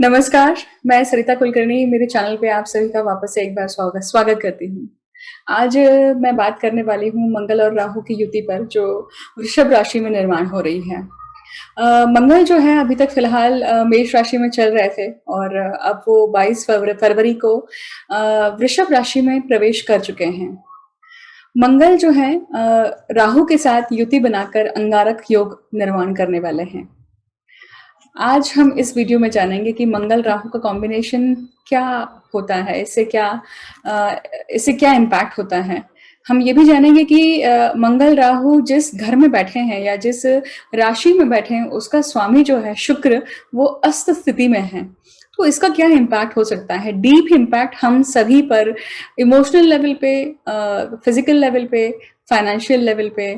नमस्कार, मैं सरिता कुलकर्णी मेरे चैनल पे आप सभी का वापस से एक बार स्वागत स्वागत करती हूँ। आज मैं बात करने वाली हूँ मंगल और राहु की युति पर जो वृषभ राशि में निर्माण हो रही है। मंगल जो है अभी तक फिलहाल मेष राशि में चल रहे थे और अब वो 22 फरवरी को वृषभ राशि में प्रवेश कर चुके हैं। मंगल जो है राहु के साथ युति बनाकर अंगारक योग निर्माण करने वाले हैं। आज हम इस वीडियो में जानेंगे कि मंगल राहु का कॉम्बिनेशन क्या होता है, इससे क्या इम्पैक्ट होता है। हम ये भी जानेंगे कि मंगल राहु जिस घर में बैठे हैं या जिस राशि में बैठे हैं उसका स्वामी जो है शुक्र वो अस्त स्थिति में है, तो इसका क्या इम्पैक्ट हो सकता है। डीप इम्पैक्ट हम सभी पर, इमोशनल लेवल पे, फिजिकल लेवल पे, फाइनेंशियल लेवल पे,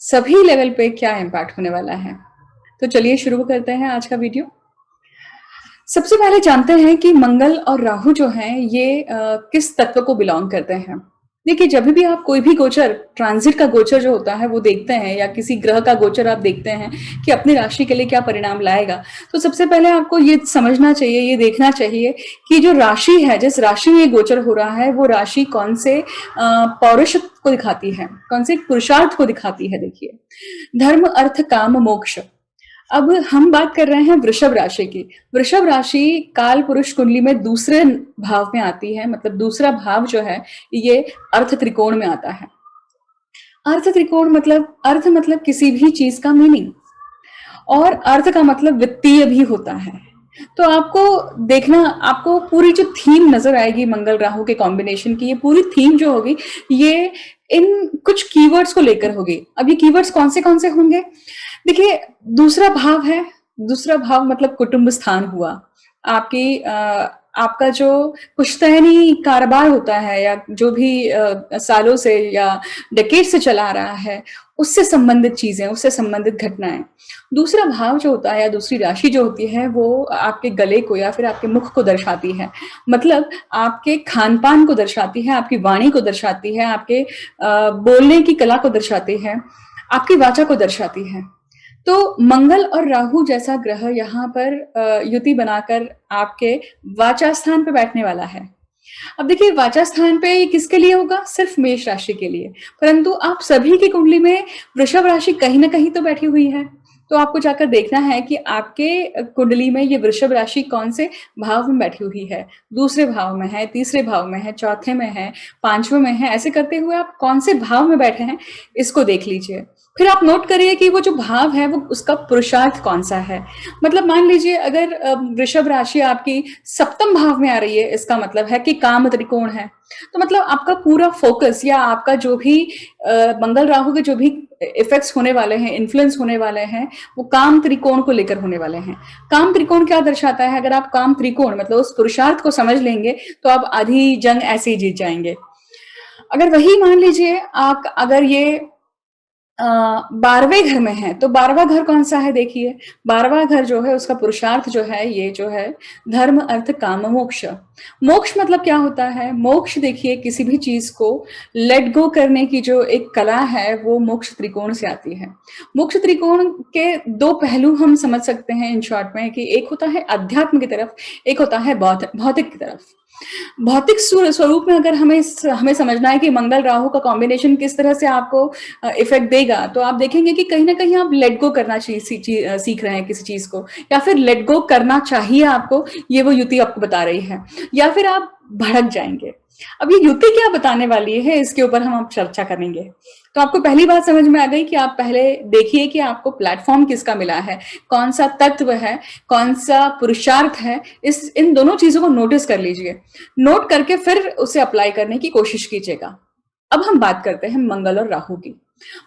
सभी लेवल पे क्या इम्पैक्ट होने वाला है। तो चलिए शुरू करते हैं आज का वीडियो। सबसे पहले जानते हैं कि मंगल और राहु जो हैं ये किस तत्व को बिलोंग करते हैं। देखिए, जब भी आप कोई भी गोचर, ट्रांजिट का गोचर जो होता है वो देखते हैं या किसी ग्रह का गोचर आप देखते हैं कि अपनी राशि के लिए क्या परिणाम लाएगा, तो सबसे पहले आपको ये समझना चाहिए, ये देखना चाहिए कि जो राशि है, जिस राशि में ये गोचर हो रहा है, वो राशि कौन से पौरुष को दिखाती है, कौन से पुरुषार्थ को दिखाती है। देखिए, धर्म, अर्थ, काम, मोक्ष। अब हम बात कर रहे हैं वृषभ राशि की। वृषभ राशि काल पुरुष कुंडली में दूसरे भाव में आती है, मतलब दूसरा भाव जो है ये अर्थ त्रिकोण में आता है। अर्थ त्रिकोण मतलब, अर्थ मतलब किसी भी चीज का मीनिंग, और अर्थ का मतलब वित्तीय भी होता है। तो आपको देखना, आपको पूरी जो थीम नजर आएगी मंगल राहु के कॉम्बिनेशन की, ये पूरी थीम जो होगी ये इन कुछ कीवर्ड्स को लेकर होगी। अब ये कीवर्ड्स कौन से होंगे? देखिए, दूसरा भाव है, दूसरा भाव मतलब कुटुंब स्थान हुआ। आपका जो पुश्तैनी कारोबार होता है या जो भी सालों से या डेकेड से चला आ रहा है, उससे संबंधित चीजें, उससे संबंधित घटनाएं। दूसरा भाव जो होता है या दूसरी राशि जो होती है वो आपके गले को या फिर आपके मुख को दर्शाती है, मतलब आपके खान पान को दर्शाती है, आपकी वाणी को दर्शाती है, आपके बोलने की कला को दर्शाती है, आपकी वाचा को दर्शाती है। तो मंगल और राहु जैसा ग्रह यहाँ पर युति बनाकर आपके वाचा स्थान पे बैठने वाला है। अब देखिए, वाचा स्थान पे ये किसके लिए होगा? सिर्फ मेष राशि के लिए, परंतु आप सभी की कुंडली में वृषभ राशि कहीं ना कहीं तो बैठी हुई है। तो आपको जाकर देखना है कि आपके कुंडली में ये वृषभ राशि कौन से भाव में बैठी हुई है। दूसरे भाव में है, तीसरे भाव में है, चौथे में है, पांचवें में है। ऐसे करते हुए आप कौन से भाव में बैठे हैं इसको देख लीजिए। फिर आप नोट करिए कि वो जो भाव है वो उसका पुरुषार्थ कौन सा है। मतलब मान लीजिए अगर वृषभ राशि आपकी सप्तम भाव में आ रही है, इसका मतलब है कि काम त्रिकोण है। तो मतलब आपका पूरा फोकस या आपका जो भी मंगल राहु के जो भी इफेक्ट्स होने वाले हैं, इन्फ्लुएंस होने वाले हैं, वो काम त्रिकोण को लेकर होने वाले हैं। काम त्रिकोण क्या दर्शाता है? अगर आप काम त्रिकोण मतलब उस पुरुषार्थ को समझ लेंगे तो आप आधी जंग ऐसे ही जीत जाएंगे। अगर वही मान लीजिए आप, अगर ये 12वें घर में है, तो 12वां घर कौन सा है? देखिए, 12वां घर जो है उसका पुरुषार्थ जो है ये जो है धर्म, अर्थ, काम, मोक्ष। मोक्ष मतलब क्या होता है? मोक्ष देखिए, किसी भी चीज को लेट गो करने की जो एक कला है वो मोक्ष त्रिकोण से आती है। मोक्ष त्रिकोण के दो पहलू हम समझ सकते हैं इन शॉर्ट में, कि एक होता है अध्यात्म की तरफ, एक होता है भौतिक की तरफ। भौतिक स्वरूप में अगर हमें समझना है कि मंगल राहु का कॉम्बिनेशन किस तरह से आपको इफेक्ट देगा, तो आप देखेंगे कि कहीं ना कहीं आप लेट गो करना सीख रहे हैं किसी चीज को, या फिर लेट गो करना चाहिए आपको, ये वो युति आपको बता रही है, या फिर आप भड़क जाएंगे। अब ये युति क्या बताने वाली है, इसके ऊपर हम अब चर्चा करेंगे। तो आपको पहली बात समझ में आ गई कि आप पहले देखिए कि आपको प्लेटफॉर्म किसका मिला है, कौन सा तत्व है, कौन सा पुरुषार्थ है। इन दोनों चीजों को नोटिस कर लीजिए, नोट करके फिर उसे अप्लाई करने की कोशिश कीजिएगा। अब हम बात करते हैं मंगल और राहु की।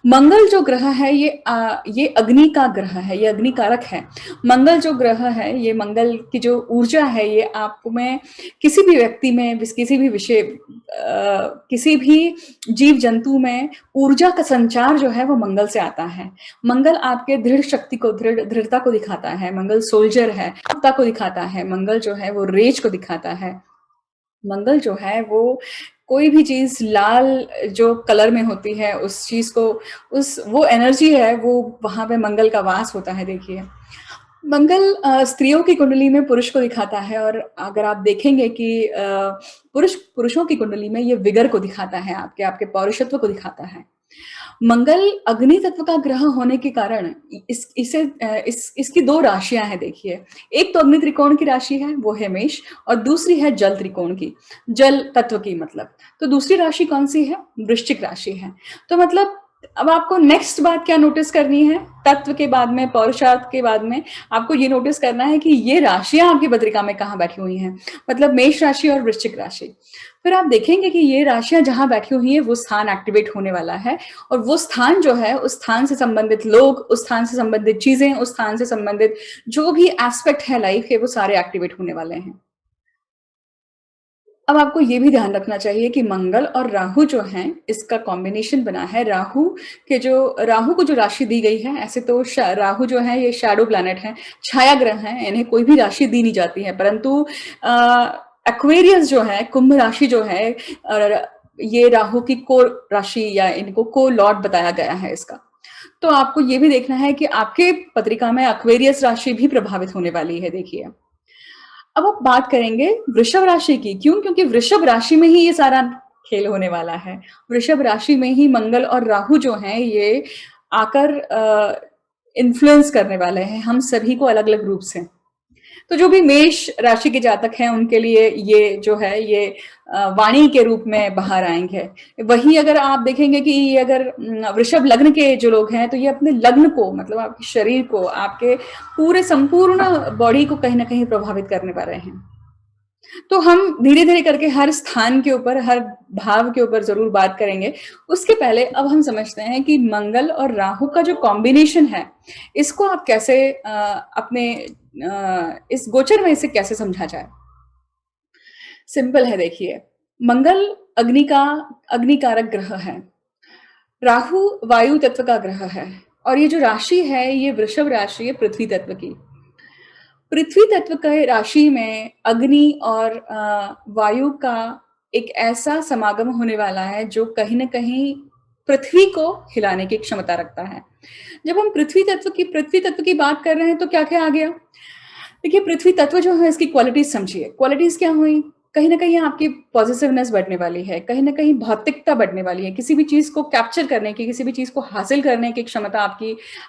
मंगल जो ग्रह है ये अग्नि का ग्रह है, ये अग्नि कारक है। मंगल जो ग्रह है, ये मंगल की जो ऊर्जा है, ये आप में किसी भी व्यक्ति में, किसी भी विषय, किसी भी जीव जंतु में ऊर्जा का संचार जो है वो मंगल से आता है। मंगल आपके दृढ़ शक्ति को, दृढ़ता को दिखाता है। मंगल सोल्जर है, को दिखाता है। मंगल जो है वो रेज को दिखाता है। मंगल जो है वो कोई भी चीज लाल जो कलर में होती है उस चीज को, वो एनर्जी है, वो वहां पे मंगल का वास होता है। देखिए, मंगल स्त्रियों की कुंडली में पुरुष को दिखाता है और अगर आप देखेंगे कि पुरुषों की कुंडली में ये विगर को दिखाता है, आपके आपके पौरुषत्व को दिखाता है। मंगल अग्नि तत्व का ग्रह होने के कारण इसकी 2 राशियाँ हैं देखिए। एक तो अग्नि त्रिकोण की राशि है, वो है मेष और दूसरी है जल त्रिकोण की, जल तत्व की मतलब। तो दूसरी राशि कौन-सी है? वृश्चिक राशि है। तो मतलब अब आपको नेक्स्ट बात क्या नोटिस करनी है? तत्व के बाद में, पौरुषार्थ के बाद में आपको ये नोटिस करना है कि ये राशियाँ आपकी पत्रिका में कहाँ बैठी हुई हैं। मतलब मेष राशि और वृश्चिक राशि। फिर आप देखेंगे कि ये राशियाँ जहाँ बैठी हुई हैं, वो स्थान एक्टिवेट होने वाला है और वो स्थान जो है, उस स्थान से संबंधित लोग, उस स्थान से संबंधित चीज़ें, उस स्थान से संबंधित जो भी एस्पेक्ट है लाइफ के, वो सारे एक्टिवेट होने वाले हैं। अब आपको ये भी ध्यान रखना चाहिए कि मंगल और राहु जो हैं, इसका कॉम्बिनेशन बना है। राहु को जो राशि दी गई है, ऐसे तो राहु जो है ये शैडो प्लैनेट है, छाया ग्रह हैं, इन्हें कोई भी राशि दी नहीं जाती है। परंतु एक्वेरियस जो है, कुंभ राशि जो है, ये राहु की को राशि या इनको को लॉर्ड बताया गया है इसका। तो आपको ये भी देखना है कि आपके पत्रिका में एक्वेरियस राशि भी प्रभावित होने वाली है, देखिए। अब आप बात करेंगे वृषभ राशि की। क्यों? क्योंकि वृषभ राशि में ही ये सारा खेल होने वाला है। वृषभ राशि में ही मंगल और राहु जो हैं ये आकर इन्फ्लुएंस करने वाले हैं हम सभी को अलग-अलग रूप से। तो जो भी मेष राशि के जातक हैं उनके लिए ये जो है ये वाणी के रूप में बाहर आएंगे। वहीं अगर आप देखेंगे कि ये अगर वृषभ लग्न के जो लोग हैं तो ये अपने लग्न को मतलब आपके शरीर को, आपके पूरे संपूर्ण बॉडी को कहीं ना कहीं प्रभावित करने वाले हैं। तो हम धीरे धीरे करके हर स्थान के ऊपर, हर भाव के ऊपर जरूर बात करेंगे। उसके पहले अब हम समझते हैं कि मंगल और राहु का जो कॉम्बिनेशन है, इसको आप कैसे अपने इस गोचर में इसे कैसे समझा जाए। सिंपल है, देखिए। मंगल अग्नि कारक ग्रह है, राहु वायु तत्व का ग्रह है और ये जो राशि है ये वृषभ राशि है पृथ्वी तत्व की। पृथ्वी तत्व के राशि में अग्नि और वायु का एक ऐसा समागम होने वाला है जो कहीं न कहीं पृथ्वी को हिलाने की क्षमता रखता है। जब हम पृथ्वी तत्व की बात कर रहे हैं तो क्या-क्या आ गया? देखिए, पृथ्वी तत्व जो है इसकी क्वालिटीज़ समझिए। क्वालिटीज़ क्या हुई? कहीं न कहीं आपकी पॉज़िटिवनेस बढ़ने वाली है, कहीं न कहीं भौतिकता बढ़ने वाली है, किसी भी चीज़ को कैप्चर करने की, किसी भी चीज़ को हासिल करने की क्षमता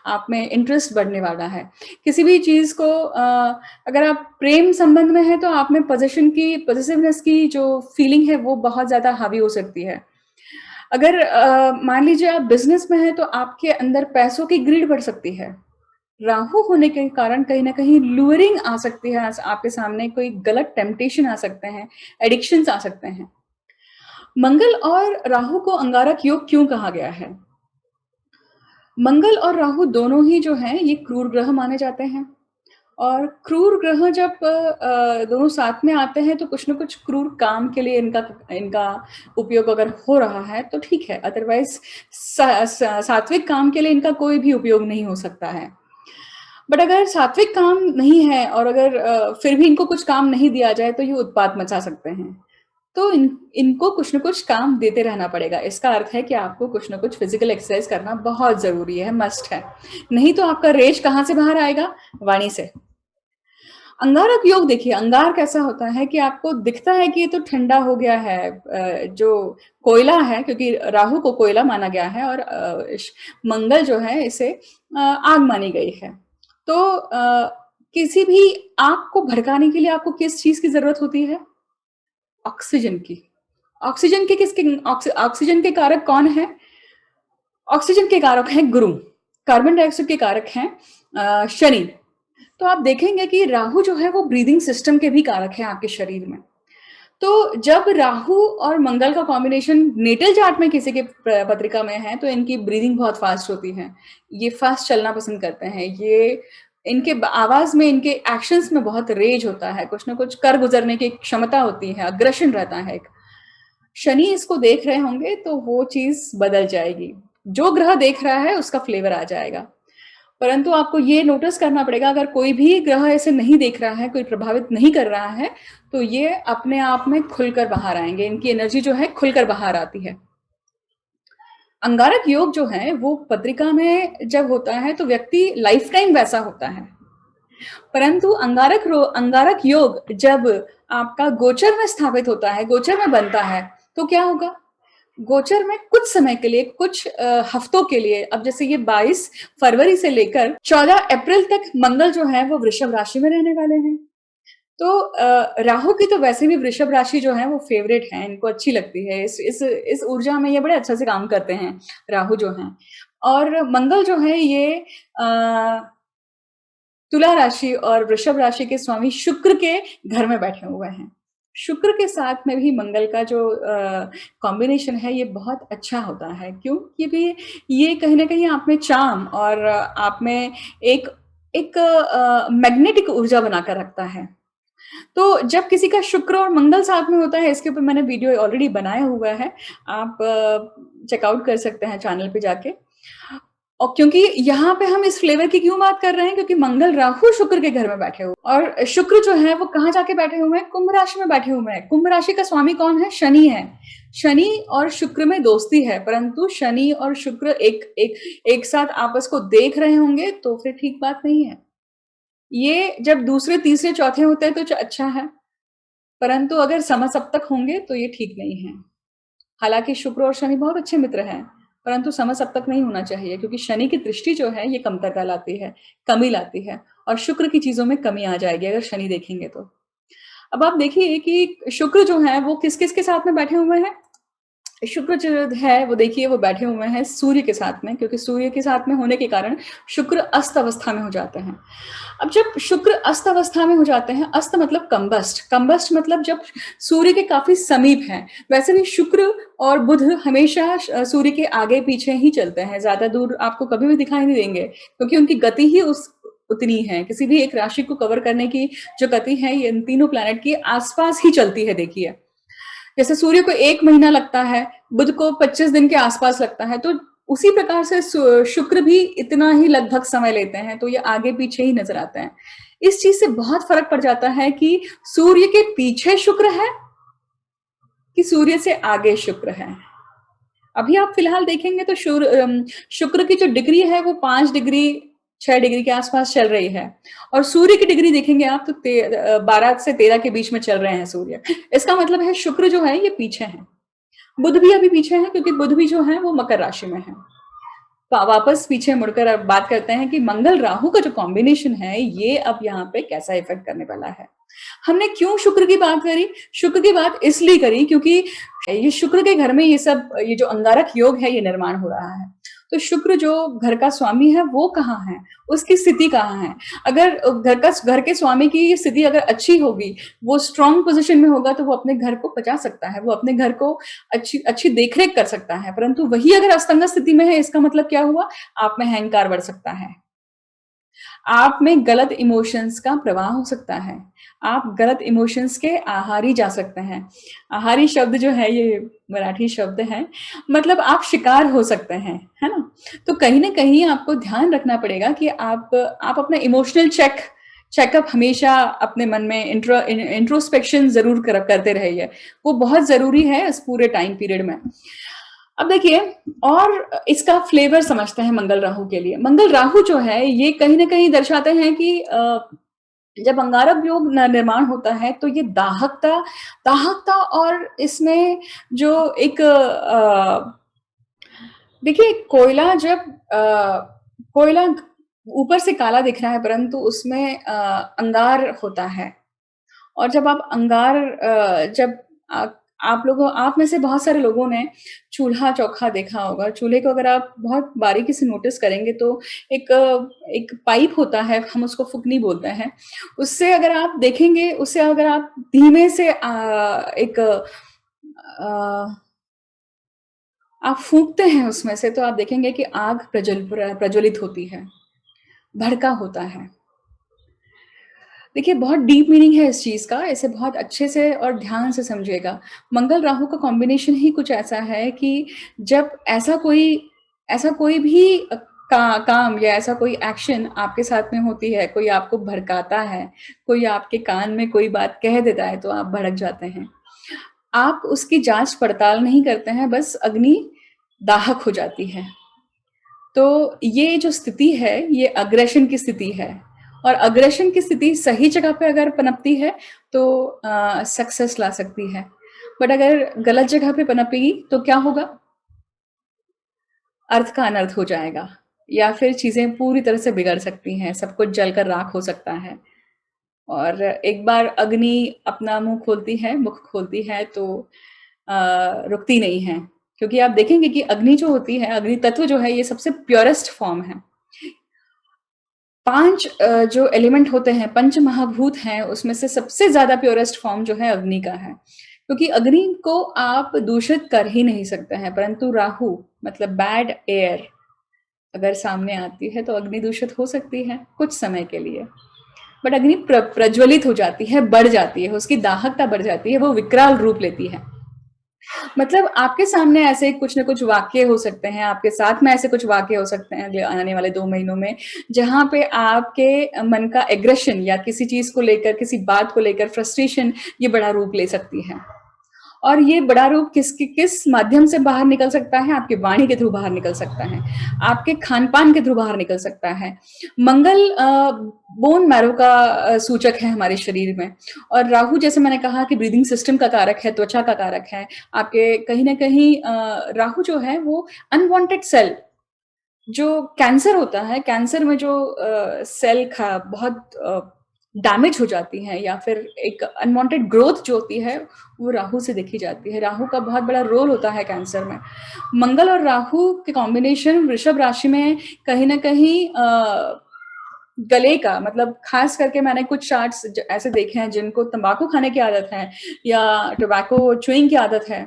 आप में इंटरेस्ट बढ़ने वाला है। किसी भी चीज़ को अगर आप प्रेम संबंध में हैं तो आप में पॉज़िटिवनेस की जो फीलिंग है वो बहुत ज़्यादा हावी हो सकती है। अगर मान लीजिए आप बिज़नेस में हैं तो आपके अंदर पैसों की ग्रीड बढ़ सकती है। राहु होने के कारण कहीं न कहीं लूरिंग आ सकती है, आपके सामने कोई गलत टेम्पटेशन आ सकते हैं, एडिक्शंस आ सकते हैं। मंगल और राहु को अंगारक योग क्यों कहा गया है? मंगल और राहु दोनों ही जो हैं ये क्रूर ग्रह माने जाते हैं और क्रूर ग्रह जब दोनों साथ में आते हैं तो कुछ न कुछ क्रूर काम के लिए इनका इनका उपयोग अगर हो रहा है तो ठीक है, अदरवाइज़ सात्विक काम के लिए इनका कोई भी उपयोग नहीं हो सकता है। बट अगर सात्विक काम नहीं है और अगर फिर भी इनको कुछ काम नहीं दिया जाए तो ये उत्पात मचा सकते हैं। तो इनको कुछ न कुछ काम देते रहना पड़ेगा। इसका अर्थ है कि आपको कुछ न कुछ फिजिकल एक्सरसाइज करना बहुत ज़रूरी है, मस्ट है। नहीं तो आपका रेज कहाँ से बाहर आएगा? वाणी से। अंगारक योग देखिए, अंगार कैसा होता है कि आपको दिखता है कि ये तो ठंडा हो गया है, जो कोयला है, क्योंकि राहु को कोयला माना गया है और मंगल जो है इसे आग मानी गई है। तो किसी भी आग को भड़काने के लिए आपको किस चीज की जरूरत होती है? ऑक्सीजन की। ऑक्सीजन के कारक कौन है? ऑक्सीजन के कारक हैं गुरु, कार्बन डाइऑक्साइड के कारक हैं शनि। तो आप देखेंगे कि राहु जो है वो ब्रीदिंग सिस्टम के भी कारक है आपके शरीर में। तो जब राहु और मंगल का कॉम्बिनेशन नेटल चार्ट में किसी के पत्रिका में है तो इनकी ब्रीदिंग बहुत फास्ट होती है, ये फास्ट चलना पसंद करते हैं, ये इनके आवाज में, इनके एक्शंस में बहुत रेज होता है, कुछ ना कुछ कर गुजरने की क्षमता होती है, अग्रेशन रहता है एक। शनि इसको देख रहे होंगे तो वो चीज बदल जाएगी, जो ग्रह देख रहा है उसका फ्लेवर आ जाएगा। परंतु आपको ये नोटिस करना पड़ेगा, अगर कोई भी ग्रह ऐसे नहीं देख रहा है, कोई प्रभावित नहीं कर रहा है, तो ये अपने आप में खुलकर बाहर आएंगे, इनकी एनर्जी जो है खुलकर बाहर आती है। अंगारक योग जो है वो पत्रिका में जब होता है तो व्यक्ति लाइफ टाइम वैसा होता है। परंतु अंगारक योग जब आपका गोचर में स्थापित होता है, गोचर में बनता है, तो क्या होगा? गोचर में कुछ समय के लिए, कुछ हफ्तों के लिए, अब जैसे ये 22 फरवरी से लेकर 14 अप्रैल तक मंगल जो है वो वृषभ राशि में रहने वाले हैं। तो राहु की तो वैसे भी वृषभ राशि जो है वो फेवरेट है, इनको अच्छी लगती है। इस ऊर्जा में ये बड़े अच्छे से काम करते हैं, राहु जो हैं। और मंगल जो है ये तुला राशि और वृषभ राशि के स्वामी शुक्र के घर में बैठे हुए हैं। शुक्र के साथ में भी मंगल का जो कॉम्बिनेशन है ये बहुत अच्छा होता है। क्यों? क्योंकि ये कहीं न कहीं आप में चार्म और आप में एक एक मैग्नेटिक ऊर्जा बनाकर रखता है। तो जब किसी का शुक्र और मंगल साथ में होता है, इसके ऊपर मैंने वीडियो ऑलरेडी बनाया हुआ है, आप चेकआउट कर सकते हैं चैनल पे जाके। और क्योंकि यहाँ पे हम इस फ्लेवर की क्यों बात कर रहे हैं, क्योंकि मंगल राहु शुक्र के घर में बैठे हुए और शुक्र जो है वो कहाँ जाके बैठे हुए हैं, कुंभ राशि में बैठे हुए हैं। कुंभ राशि का स्वामी कौन है? शनि है। शनि और शुक्र में दोस्ती है, परंतु शनि और शुक्र एक साथ आपस को देख रहे होंगे तो फिर ठीक बात नहीं है। ये जब दूसरे तीसरे चौथे होते हैं तो अच्छा है, परंतु अगर समसप्तक होंगे तो ये ठीक नहीं है। हालांकि शुक्र और शनि बहुत अच्छे मित्र हैं, परंतु समसप्तक नहीं होना चाहिए, क्योंकि शनि की दृष्टि जो है ये कमतरता लाती है, कमी लाती है, और शुक्र की चीजों में कमी आ जाएगी अगर शनि देखेंगे तो। अब आप देखिए कि शुक्र जो है वो किस किस के साथ में बैठे हुए हैं। शुक्र जो है वो देखिए वो बैठे हुए हैं सूर्य के साथ में, क्योंकि सूर्य के साथ में होने के कारण शुक्र अस्त अवस्था में हो जाते हैं। अब जब शुक्र अस्त अवस्था में हो जाते हैं, अस्त मतलब कंबस्ट, कंबस्ट मतलब जब सूर्य के काफी समीप है। वैसे भी शुक्र और बुध हमेशा सूर्य के आगे पीछे ही चलते हैं, ज्यादा दूर आपको कभी भी दिखाई नहीं देंगे, क्योंकि उनकी गति ही उतनी है। किसी भी एक राशि को कवर करने की जो गति है ये इन तीनों प्लैनेट की आसपास ही चलती है। देखिए जैसे सूर्य को 1 महीना लगता है, बुध को 25 दिन के आसपास लगता है, तो उसी प्रकार से शुक्र भी इतना ही लगभग समय लेते हैं, तो ये आगे पीछे ही नजर आते हैं। इस चीज से बहुत फर्क पड़ जाता है कि सूर्य के पीछे शुक्र है कि सूर्य से आगे शुक्र है। अभी आप फिलहाल देखेंगे तो शुक्र की जो डिग्री है वो 5 डिग्री 6 डिग्री के आसपास चल रही है, और सूर्य की डिग्री देखेंगे आप तो 12 से 13 के बीच में चल रहे हैं सूर्य। इसका मतलब है शुक्र जो है ये पीछे है। बुध भी अभी पीछे है, क्योंकि बुध भी जो है वो मकर राशि में है। वापस पीछे मुड़कर अब बात करते हैं कि मंगल राहु का जो कॉम्बिनेशन है ये अब यहाँ पे कैसा इफेक्ट करने वाला है। हमने क्यों शुक्र की बात करी? शुक्र की बात इसलिए करी क्योंकि ये शुक्र के घर में ये जो अंगारक योग है ये निर्माण हो रहा है। तो शुक्र जो घर का स्वामी है वो कहाँ है, उसकी स्थिति कहाँ है। अगर घर के स्वामी की स्थिति अगर अच्छी होगी, वो स्ट्रांग पोजीशन में होगा, तो वो अपने घर को बचा सकता है, वो अपने घर को अच्छी अच्छी देखरेख कर सकता है। परंतु वही अगर अस्तंगत स्थिति में है, इसका मतलब क्या हुआ? आप में अहंकार बढ़ सकता है, आप में गलत इमोशंस का प्रवाह हो सकता है, आप गलत इमोशंस के आहारी जा सकते हैं। आहारी शब्द जो है ये मराठी शब्द है, मतलब आप शिकार हो सकते हैं, है ना? तो कहीं न कहीं आपको ध्यान रखना पड़ेगा कि आप अपना इमोशनल चेकअप हमेशा अपने मन में इंट्रोस्पेक्शन ज़रूर करते रहिए। वो बहुत ज़रूरी है इस पूरे टाइम पीरियड में। अब देखिए और इसका फ्लेवर समझते हैं मंगल राहु के लिए। मंगल राहु जो है ये कहीं न कहीं दर्शाते हैं कि जब अंगारक योग निर्माण होता है तो ये दाहकता और इसमें जो एक देखिए कोयला ऊपर से काला दिख रहा है, परंतु उसमें अंगार होता है। और जब आप अंगार जब आप में से बहुत सारे लोगों ने चूल्हा-चौखा देखा होगा। चूल्हे को अगर आप बहुत बारीकी से नोटिस करेंगे तो एक पाइप होता है, हम उसको फुकनी बोलते हैं। उससे अगर आप देखेंगे, उससे अगर आप धीमे से आप फूँकते हैं उसमें से, तो आप देखेंगे कि आग प्रज्वलित होती है, भड़का होता है। देखिए बहुत डीप मीनिंग है इस चीज़ का, इसे बहुत अच्छे से और ध्यान से समझिएगा। मंगल राहु का कॉम्बिनेशन ही कुछ ऐसा है कि जब ऐसा कोई भी काम या ऐसा कोई एक्शन आपके साथ में होती है, कोई आपको भड़काता है, कोई आपके कान में कोई बात कह देता है तो आप भड़क जाते हैं। आप उसकी जाँच-पड़ताल नहीं करते हैं, बस अग्नि दाहक हो जाती है। तो ये जो स्थिति है, ये अग्रेशन की स्थिति है, और अग्रेशन की स्थिति सही जगह पे अगर पनपती है तो सक्सेस ला सकती है, बट अगर गलत जगह पे पनपेगी तो क्या होगा? अर्थ का अनर्थ हो जाएगा, या फिर चीजें पूरी तरह से बिगड़ सकती हैं, सब कुछ जलकर राख हो सकता है। और एक बार अग्नि अपना मुख खोलती है तो रुकती नहीं है, क्योंकि आप देखेंगे कि अग्नि जो होती है, अग्नि तत्व जो है, ये सबसे प्योरेस्ट फॉर्म है। 5 जो एलिमेंट होते हैं, पंच महाभूत हैं, उसमें से सबसे ज़्यादा प्योरेस्ट फॉर्म जो है अग्नि का है। क्योंकि अग्नि को आप दूषित कर ही नहीं सकते हैं, परंतु राहु मतलब बैड एयर अगर सामने आती है तो अग्नि दूषित हो सकती है कुछ समय के लिए। बट अग्नि प्रज्वलित हो जाती है, बढ़ जाती है, उसकी दाहकता बढ़ जाती है, वो विकराल रूप लेती है। मतलब आपके सामने ऐसे कुछ ना कुछ वाक्य हो सकते हैं, आपके साथ में ऐसे कुछ वाक्य हो सकते हैं अगले आने वाले 2 महीनों में, जहाँ पे आपके मन का एग्रेशन या किसी चीज़ को लेकर, किसी बात को लेकर फ्रस्ट्रेशन ये बड़ा रूप ले सकती है। और ये बड़ा रूप किस माध्यम से बाहर निकल सकता है? आपकी वाणी के थ्रू बाहर निकल सकता है, आपके खान-पान के थ्रू बाहर निकल सकता है। मंगल बोन मैरो का सूचक है हमारे शरीर में, और राहु जैसे मैंने कहा कि ब्रीदिंग सिस्टम का कारक है, त्वचा का कारक है। आपके कहीं न कहीं राहु जो है वो अनवांटेड सेल, जो कैंसर होता है, कैंसर में जो सेल खा बहुत डैमेज हो जाती हैं, या फिर एक अनवांटेड ग्रोथ जो होती है, वो राहु से देखी जाती है। राहु का बहुत बड़ा रोल होता है कैंसर में। मंगल और राहु के कॉम्बिनेशन वृषभ राशि में कहीं न कहीं गले का मतलब, खास करके मैंने कुछ चार्ट्स ऐसे देखे हैं जिनको तंबाकू खाने की आदत है, या टोबैको च्यूइंग की आदत है,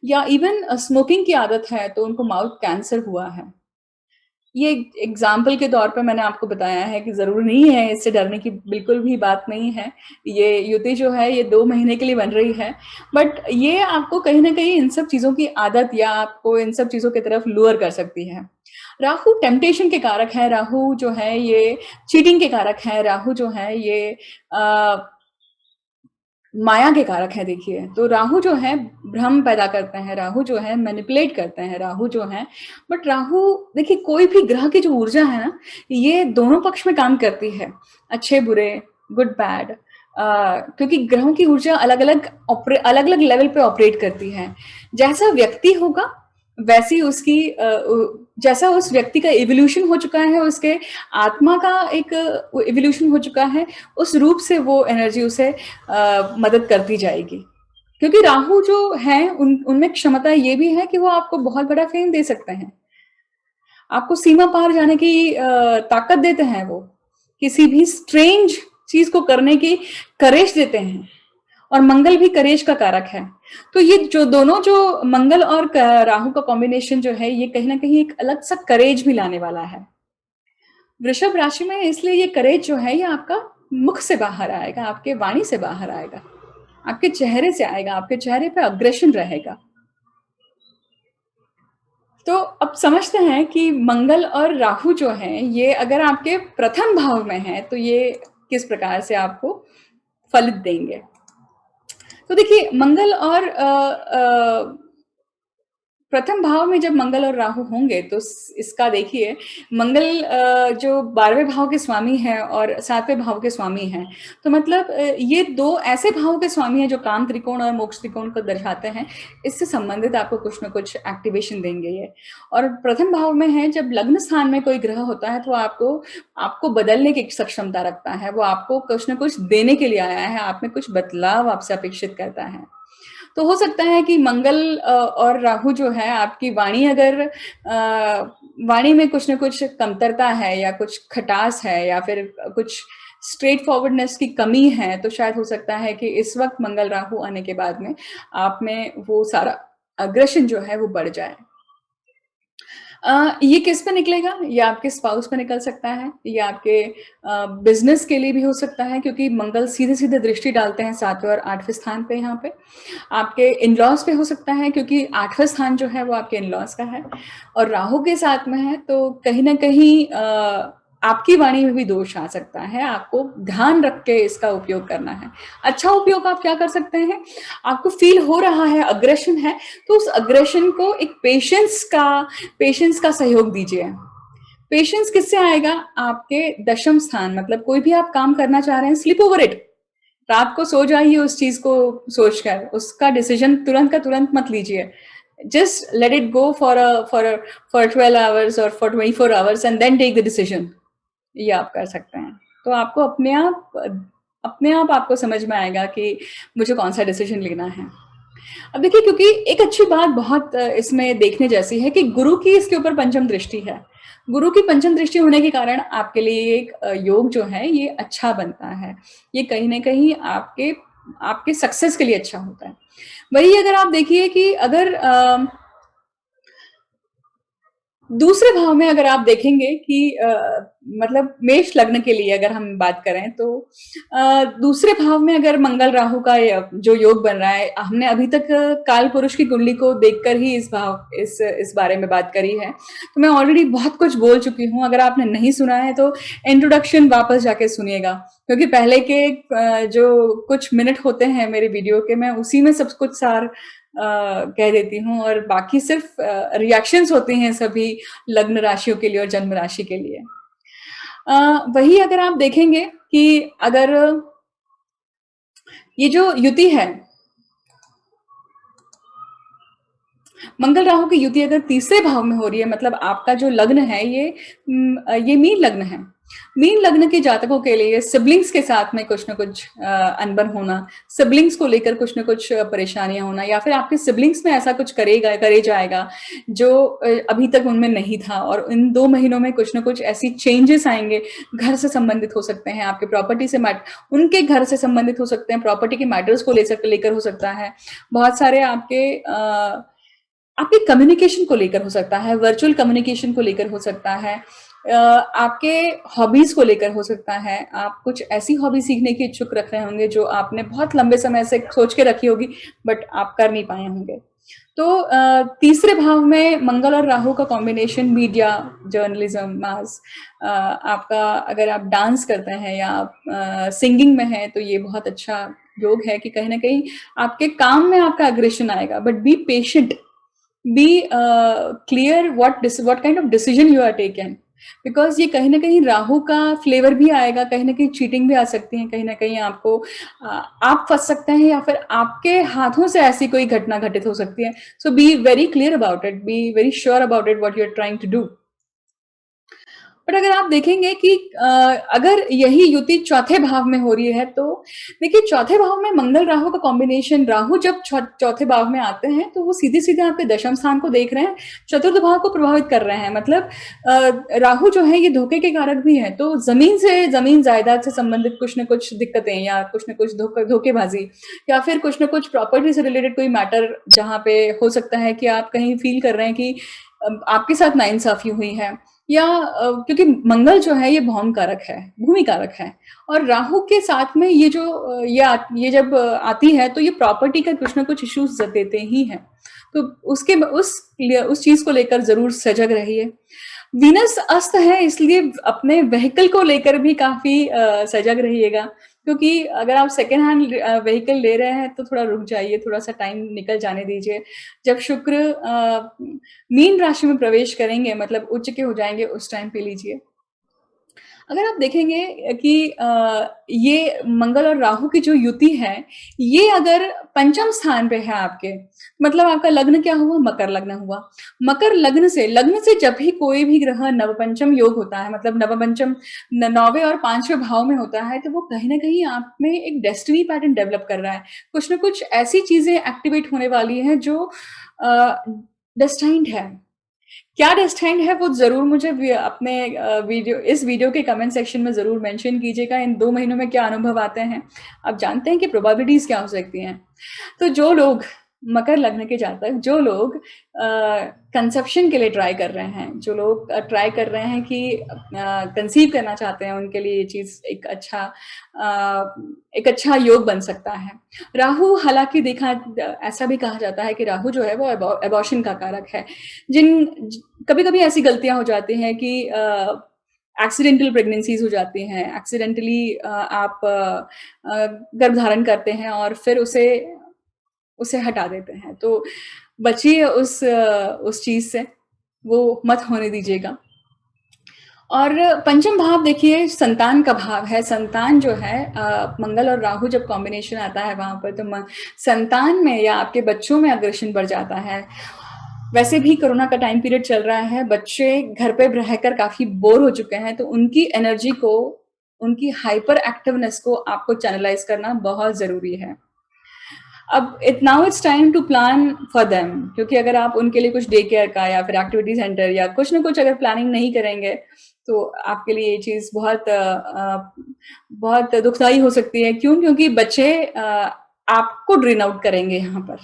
या इवन स्मोकिंग की आदत है, तो उनको माउथ कैंसर हुआ है। ये एग्जाम्पल के तौर पे मैंने आपको बताया है कि ज़रूरी नहीं है, इससे डरने की बिल्कुल भी बात नहीं है। ये युति जो है ये 2 महीने के लिए बन रही है, बट ये आपको कहीं न कहीं इन सब चीज़ों की आदत या आपको इन सब चीज़ों की तरफ लूर कर सकती है। राहु टेम्पटेशन के कारक है, राहु जो है ये चीटिंग के कारक है, राहु जो है ये अ, माया के कारक है। देखिए, तो राहु जो है भ्रम पैदा करते हैं, राहु जो है मैनिपुलेट करते हैं, राहु जो है, बट राहु देखिए कोई भी ग्रह की जो ऊर्जा है ना, ये दोनों पक्ष में काम करती है, अच्छे बुरे, गुड बैड। क्योंकि ग्रहों की ऊर्जा अलग अलग लेवल पे ऑपरेट करती है। जैसा व्यक्ति होगा वैसी उसकी जैसा उस व्यक्ति का इवोल्यूशन हो चुका है, उसके आत्मा का एक इवोल्यूशन हो चुका है, उस रूप से वो एनर्जी उसे मदद करती जाएगी। क्योंकि राहु जो है उनमें क्षमता ये भी है कि वो आपको बहुत बड़ा फेम दे सकते हैं, आपको सीमा पार जाने की ताकत देते हैं, वो किसी भी स्ट्रेंज चीज को करने की करेज देते हैं, और मंगल भी करेज का कारक है। तो ये जो दोनों जो मंगल और राहु का कॉम्बिनेशन जो है, ये कहीं ना कहीं एक अलग सा करेज भी लाने वाला है वृषभ राशि में। इसलिए ये करेज जो है ये आपका मुख से बाहर आएगा, आपके वाणी से बाहर आएगा, आपके चेहरे से आएगा, आपके चेहरे पे अग्रेशन रहेगा। तो अब समझते हैं कि मंगल और राहु जो हैं, ये अगर आपके प्रथम भाव में है तो ये किस प्रकार से आपको फलित देंगे। तो देखिए, मंगल और प्रथम भाव में जब मंगल और राहु होंगे तो इसका देखिए, मंगल जो 12वें भाव के स्वामी हैं और 7वें भाव के स्वामी हैं, तो मतलब ये 2 ऐसे भाव के स्वामी हैं जो काम त्रिकोण और मोक्ष त्रिकोण को दर्शाते हैं। इससे संबंधित आपको कुछ ना कुछ एक्टिवेशन देंगे ये। और प्रथम भाव में है, जब लग्न स्थान में कोई ग्रह होता है तो आपको बदलने की सक्षमता रखता है, वो आपको कुछ ना कुछ देने के लिए आया है, आप में कुछ बदलाव आपसे अपेक्षित करता है। तो हो सकता है कि मंगल और राहु जो है, आपकी वाणी अगर वाणी में कुछ ना कुछ कमतरता है, या कुछ खटास है, या फिर कुछ स्ट्रेट फॉरवर्डनेस की कमी है, तो शायद हो सकता है कि इस वक्त मंगल राहु आने के बाद में आप में वो सारा अग्रेशन जो है वो बढ़ जाए। ये किस पे निकलेगा? ये आपके स्पाउस पे निकल सकता है, ये आपके बिजनेस के लिए भी हो सकता है, क्योंकि मंगल सीधे-सीधे दृष्टि डालते हैं 7वें और 8वें स्थान पे यहाँ पे। आपके इन-लॉज़ पे हो सकता है, क्योंकि 8वां स्थान जो है वो आपके इन-लॉज़ का है और राहु के साथ में है, तो कहीं न कहीं आपकी वाणी में भी दोष आ सकता है। आपको ध्यान रख के इसका उपयोग करना है। अच्छा उपयोग आप क्या कर सकते हैं? आपको फ़ील हो रहा है अग्रेशन है, तो उस अग्रेशन को एक पेशेंस का सहयोग दीजिए। पेशेंस किससे आएगा? आपके दशम स्थान, मतलब कोई भी आप काम करना चाह रहे हैं, स्लीप ओवर इट। रात को सो जाइए उस चीज को सोचकर, उसका डिसीजन तुरंत का तुरंत मत लीजिए। Just let it go for 12 hours और for 24 hours and then take the decision. ये आप कर सकते हैं। तो आपको अपने आप आपको समझ में आएगा कि मुझे कौन सा डिसीजन लेना है। अब देखिए, क्योंकि एक अच्छी बात बहुत इसमें देखने जैसी है कि गुरु की इसके ऊपर पंचम दृष्टि है। गुरु की पंचम दृष्टि होने के कारण आपके लिए एक योग जो है ये अच्छा बनता है। ये कहीं न कहीं आपके आपके सक्सेस के लिए अच्छा होता है। वही अगर आप देखिए कि अगर दूसरे भाव में अगर आप देखेंगे कि मतलब मेष लग्न के लिए अगर हम बात करें तो दूसरे भाव में अगर मंगल राहु का जो योग बन रहा है, हमने अभी तक काल पुरुष की कुंडली को देखकर ही इस बारे में बात करी है। तो मैं ऑलरेडी बहुत कुछ बोल चुकी हूँ। अगर आपने नहीं सुना है तो इंट्रोडक्शन वापस जाके सुनिएगा, क्योंकि पहले के जो कुछ मिनट होते हैं मेरे वीडियो के, मैं उसी में सब कुछ सार कह देती हूँ, और बाकी सिर्फ रिएक्शंस होते हैं सभी लग्न राशियों के लिए और जन्म राशि के लिए। वही अगर आप देखेंगे कि अगर ये जो युति है, मंगल राहु की युति अगर तीसरे भाव में हो रही है, मतलब आपका जो लग्न है ये मीन लग्न है। मीन लग्न के जातकों के लिए सिबलिंग्स के साथ में कुछ ना कुछ अनबन होना, सिबलिंग्स को लेकर कुछ ना कुछ परेशानियां होना, या फिर आपके सिबलिंग्स में ऐसा कुछ करे जाएगा जो अभी तक उनमें नहीं था, और इन 2 महीनों में कुछ ना कुछ ऐसी चेंजेस आएंगे। घर से संबंधित हो सकते हैं, आपके प्रॉपर्टी से उनके घर से संबंधित हो सकते हैं, प्रॉपर्टी के मैटर्स को लेकर हो सकता है। बहुत सारे आपके कम्युनिकेशन को लेकर हो सकता है, वर्चुअल कम्युनिकेशन को लेकर हो सकता है, आपके हॉबीज को लेकर हो सकता है। आप कुछ ऐसी हॉबी सीखने की इच्छुक रख रहे होंगे जो आपने बहुत लंबे समय से सोच के रखी होगी, बट आप कर नहीं पाए होंगे। तो तीसरे भाव में मंगल और राहु का कॉम्बिनेशन, मीडिया, जर्नलिज्म, मास, आपका अगर आप डांस करते हैं या आप सिंगिंग में हैं तो ये बहुत अच्छा योग है कि कहीं ना कहीं आपके काम में आपका अग्रेशन आएगा। But be patient, be clear what kind of decision you are taken, because ये कहीं ना कहीं राहु का फ्लेवर भी आएगा, कहीं ना कहीं चीटिंग भी आ सकती है, कहीं ना कहीं आपको आप फंस सकते हैं, या फिर आपके हाथों से ऐसी कोई घटना घटित हो सकती है। So be very clear about it, be very sure about it what you are trying to do. But अगर आप देखेंगे कि अगर यही युति चौथे भाव में हो रही है, तो देखिए चौथे भाव में मंगल राहु का कॉम्बिनेशन, राहु जब चौथे भाव में आते हैं तो वो सीधे सीधे आपके दशम स्थान को देख रहे हैं, चतुर्थ भाव को प्रभावित कर रहे हैं। मतलब राहु जो है ये धोखे के कारक भी है, तो जमीन जायदाद से संबंधित कुछ न कुछ दिक्कतें, या कुछ न कुछ धोखेबाजी, या फिर कुछ न कुछ प्रॉपर्टी से रिलेटेड कोई मैटर जहाँ पे हो सकता है कि आप कहीं फील कर रहे हैं कि आपके साथ नाइंसाफी हुई है, या क्योंकि मंगल जो है ये भौम कारक है, भूमि कारक है, और राहु के साथ में ये जो ये जब आती है तो ये प्रॉपर्टी का कुछ ना कुछ इश्यूज देते ही हैं। तो उस चीज को लेकर जरूर सजग रहिए। वीनस अस्त है, इसलिए अपने व्हीकल को लेकर भी काफी सजग रहिएगा, क्योंकि अगर आप सेकेंड हैंड व्हीकल ले रहे हैं तो थोड़ा रुक जाइए, थोड़ा सा टाइम निकल जाने दीजिए। जब शुक्र मीन राशि में प्रवेश करेंगे, मतलब उच्च के हो जाएंगे, उस टाइम पे लीजिए। अगर आप देखेंगे कि ये मंगल और राहु की जो युति है, ये अगर पंचम स्थान पे है आपके, मतलब आपका लग्न क्या हुआ? मकर लग्न हुआ। मकर लग्न से जब भी कोई भी ग्रह नवपंचम योग होता है, मतलब नवपंचम नौवे और पांचवें भाव में होता है, तो वो कहीं ना कहीं आप में एक डेस्टिनी पैटर्न डेवलप कर रहा है। कुछ ना कुछ ऐसी चीजें एक्टिवेट होने वाली हैं जो डेस्टाइंड है। क्या डेस्टाइंड है वो जरूर मुझे अपने इस वीडियो के कमेंट सेक्शन में जरूर मेंशन कीजिएगा। इन 2 महीनों में क्या अनुभव आते हैं, आप जानते हैं कि प्रोबेबिलिटीज क्या हो सकती हैं। तो जो लोग मकर लग्न के जातक, जो लोग कंसेप्शन के लिए ट्राई कर रहे हैं, जो लोग ट्राई कर रहे हैं कि कंसीव करना चाहते हैं, उनके लिए ये चीज एक अच्छा योग बन सकता है। राहु, हालांकि देखा ऐसा भी कहा जाता है कि राहु जो है वो एबॉर्शन का कारक है। कभी कभी ऐसी गलतियां हो जाती हैं कि एक्सीडेंटल प्रेगनेंसीज हो जाती हैं, एक्सीडेंटली आप गर्भ धारण करते हैं और फिर उसे हटा देते हैं। तो बचिए उस चीज से, वो मत होने दीजिएगा। और पंचम भाव देखिए संतान का भाव है। संतान जो है मंगल और राहु जब कॉम्बिनेशन आता है वहां पर, तो संतान में या आपके बच्चों में अग्रेशन बढ़ जाता है। वैसे भी कोरोना का टाइम पीरियड चल रहा है, बच्चे घर पे रहकर काफी बोर हो चुके हैं, तो उनकी एनर्जी को, उनकी हाइपर एक्टिवनेस को आपको चैनलाइज करना बहुत जरूरी है। अब now it's time to plan for them, क्योंकि अगर आप उनके लिए कुछ डे केयर का या फिर एक्टिविटी सेंटर या कुछ ना कुछ अगर प्लानिंग नहीं करेंगे, तो आपके लिए ये चीज बहुत दुखदाई हो सकती है। क्यों? क्योंकि बच्चे आपको ड्रेन आउट करेंगे यहाँ पर।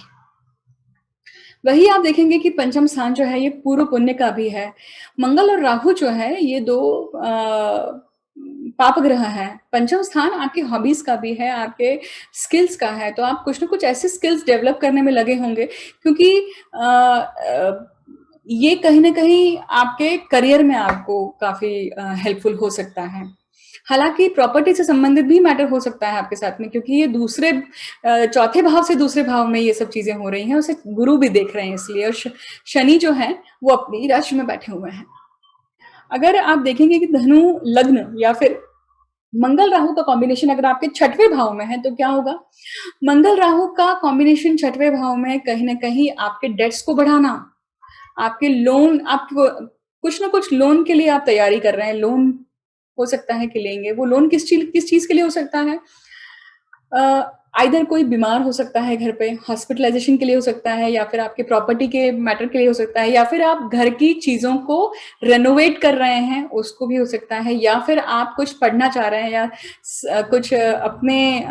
वही आप देखेंगे कि पंचम स्थान जो है ये पूर्व पुण्य का भी है। मंगल और राहु जो है ये दो पाप ग्रह है। पंचम स्थान आपकी हॉबीज का भी है, आपके स्किल्स का है, तो आप कुछ ना कुछ ऐसे स्किल्स डेवलप करने में लगे होंगे, क्योंकि ये कहीं ना कहीं आपके करियर में आपको काफी हेल्पफुल हो सकता है। हालांकि प्रॉपर्टी से संबंधित भी मैटर हो सकता है आपके साथ में, क्योंकि ये दूसरे चौथे भाव से दूसरे भाव में ये सब चीजें हो रही हैं, उसे गुरु भी देख रहे हैं इसलिए, और शनि जो है वो अपनी राशि में बैठे हुए हैं। अगर आप देखेंगे कि धनु लग्न या फिर मंगल राहु का कॉम्बिनेशन अगर आपके छठवें भाव में है, तो क्या होगा? मंगल राहु का कॉम्बिनेशन छठवें भाव में कहीं ना कहीं आपके डेट्स को बढ़ाना, आपके लोन, आपको कुछ ना कुछ लोन के लिए आप तैयारी कर रहे हैं, लोन हो सकता है कि लेंगे। वो लोन किस चीज के लिए हो सकता है? आइदर कोई बीमार हो सकता है घर पे, हॉस्पिटलाइजेशन के लिए हो सकता है, या फिर आपके प्रॉपर्टी के मैटर के लिए हो सकता है, या फिर आप घर की चीजों को रेनोवेट कर रहे हैं उसको भी हो सकता है, या फिर आप कुछ पढ़ना चाह रहे हैं या कुछ अपने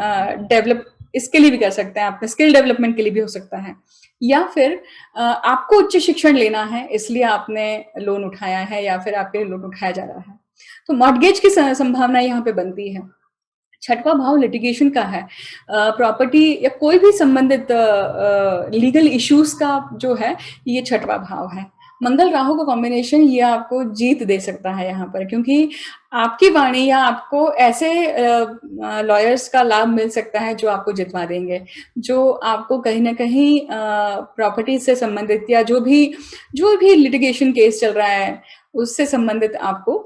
डेवलप इसके लिए भी कर सकते हैं, अपने स्किल डेवलपमेंट के लिए भी हो सकता है, या फिर आपको उच्च शिक्षण लेना है इसलिए आपने लोन उठाया है या फिर आपके लोन उठाया जा रहा है। तो मॉर्गेज की संभावना यहाँ पे बनती है। छठवां भाव लिटिगेशन का है, प्रॉपर्टी या कोई भी संबंधित लीगल इश्यूज का जो है, ये छठवां भाव है। मंगल राहु का कॉम्बिनेशन ये आपको जीत दे सकता है यहाँ पर, क्योंकि आपकी वाणी या आपको ऐसे लॉयर्स का लाभ मिल सकता है जो आपको जितवा देंगे, जो आपको कहीं ना कहीं प्रॉपर्टी से संबंधित या जो भी लिटिगेशन केस चल रहा है उससे संबंधित आपको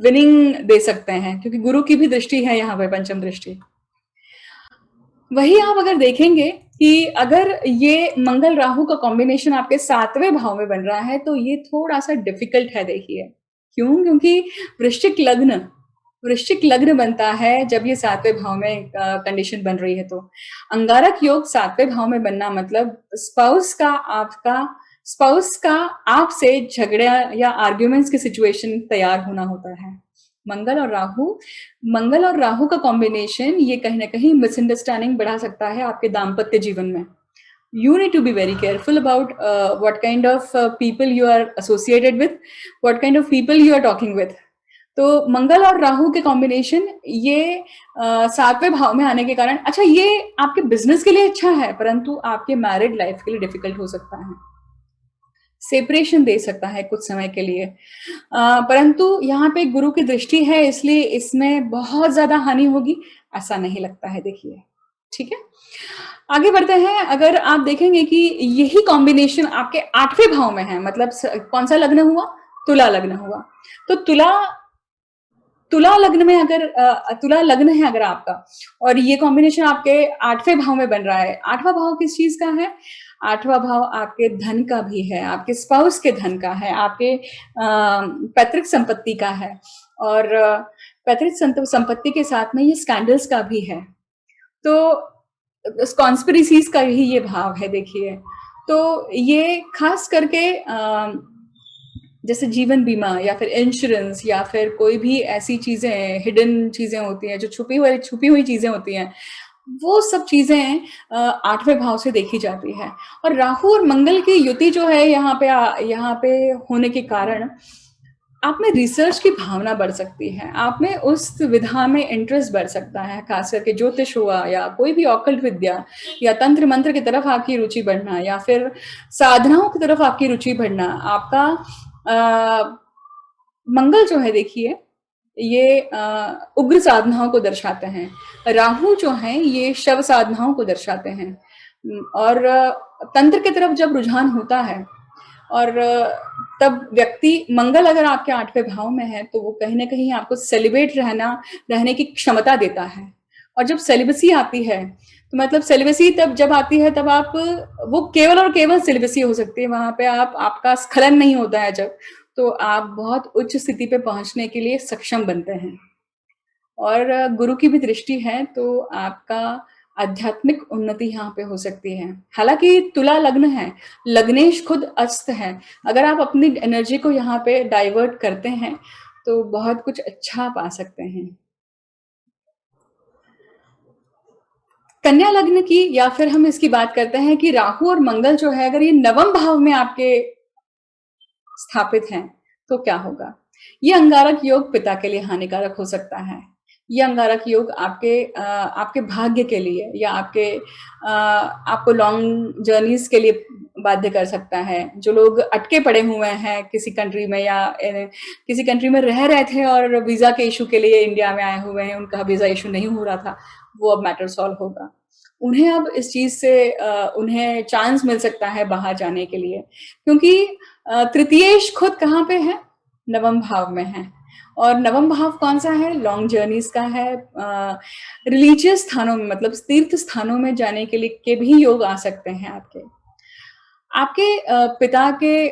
विनिंग दे सकते हैं, क्योंकि गुरु की भी दृष्टि है यहाँ पे, पंचम दृष्टि। वही आप अगर देखेंगे कि अगर ये मंगल राहु का कॉम्बिनेशन आपके सातवें भाव में बन रहा है, तो ये थोड़ा सा डिफिकल्ट है। देखिए क्यों? क्योंकि वृश्चिक लग्न बनता है जब ये सातवें भाव में कंडीशन बन रही है, तो अंगारक योग सातवें भाव में बनना मतलब स्पाउस का आपसे झगड़ा या आर्ग्यूमेंट्स की सिचुएशन तैयार होना होता है। मंगल और राहु का कॉम्बिनेशन ये कहीं ना कहीं मिसअंडरस्टैंडिंग बढ़ा सकता है आपके दाम्पत्य जीवन में। You need to be very careful about what kind of people you are associated with, what kind of people you are talking with. तो मंगल और राहु के कॉम्बिनेशन ये सातवें भाव में आने के कारण, अच्छा ये आपके बिजनेस के लिए अच्छा है, परंतु आपके मैरिड लाइफ के लिए डिफिकल्ट हो सकता है, सेपरेशन दे सकता है कुछ समय के लिए। परंतु यहाँ पे गुरु की दृष्टि है इसलिए इसमें बहुत ज्यादा हानि होगी ऐसा नहीं लगता है। देखिए ठीक है, आगे बढ़ते हैं। अगर आप देखेंगे कि यही कॉम्बिनेशन आपके आठवें भाव में है, मतलब कौन सा लग्न हुआ? तुला लग्न हुआ। तो तुला लग्न में अगर तुला लग्न है अगर आपका, और ये कॉम्बिनेशन आपके आठवें भाव में बन रहा है, आठवां भाव किस चीज का है? आठवां भाव आपके धन का भी है, आपके स्पाउस के धन का है, आपके पैतृक संपत्ति का है, और पैतृक संपत्ति के साथ में ये स्कैंडल्स का भी है, तो कॉन्स्पिरेसीज का ही ये भाव है। देखिए तो ये खास करके जैसे जीवन बीमा या फिर इंश्योरेंस या फिर कोई भी ऐसी चीजें, हिडन चीजें होती हैं, जो छुपी हुई चीजें होती हैं, वो सब चीजें आठवें भाव से देखी जाती है। और राहु और मंगल की युति जो है यहाँ पे होने के कारण आप में रिसर्च की भावना बढ़ सकती है, आप में उस विधा में इंटरेस्ट बढ़ सकता है, खास करके ज्योतिष हुआ या कोई भी ऑकल्ट विद्या या तंत्र मंत्र की तरफ आपकी रुचि बढ़ना, या फिर साधनाओं की तरफ आपकी रुचि बढ़ना। आपका मंगल जो है देखिए ये उग्र साधनाओं को दर्शाते हैं, राहु जो है ये शव साधनाओं को दर्शाते हैं, और तंत्र की तरफ जब रुझान होता है और तब व्यक्ति मंगल अगर आपके 8वें भाव में है तो वो कहीं ना कहीं आपको सेलिब्रेट रहने की क्षमता देता है। और जब सेलिबसी आती है तो मतलब सेलिबसी तब जब आती है तब आप वो केवल और केवल सेलिबसी हो सकती है, वहां पे आपका स्खलन नहीं होता है जब, तो आप बहुत उच्च स्थिति पे पहुंचने के लिए सक्षम बनते हैं। और गुरु की भी दृष्टि है तो आपका आध्यात्मिक उन्नति यहाँ पे हो सकती है। हालांकि तुला लग्न है, लग्नेश खुद अस्त है, अगर आप अपनी एनर्जी को यहाँ पे डाइवर्ट करते हैं तो बहुत कुछ अच्छा पा सकते हैं। कन्या लग्न की या फिर हम इसकी बात करते हैं कि राहु और मंगल जो है अगर ये नवम भाव में आपके स्थापित हैं तो क्या होगा। ये अंगारक योग पिता के लिए हानिकारक हो सकता है। ये अंगारक योग आपके भाग्य के लिए या आपको लॉन्ग जर्नीज के लिए बाध्य कर सकता है। जो लोग अटके पड़े हुए हैं किसी कंट्री में या किसी कंट्री में रह रहे थे और वीजा के इशू के लिए इंडिया में आए हुए हैं, उनका वीजा इशू नहीं हो रहा था, वो अब मैटर सॉल्व होगा। उन्हें अब इस चीज से उन्हें चांस मिल सकता है बाहर जाने के लिए, क्योंकि तृतीयेश खुद कहाँ पे है, नवम भाव में है। और नवम भाव कौन सा है, लॉन्ग जर्नीज का है। रिलीजियस स्थानों में मतलब तीर्थ स्थानों में जाने के लिए के भी योग आ सकते हैं आपके आपके पिता के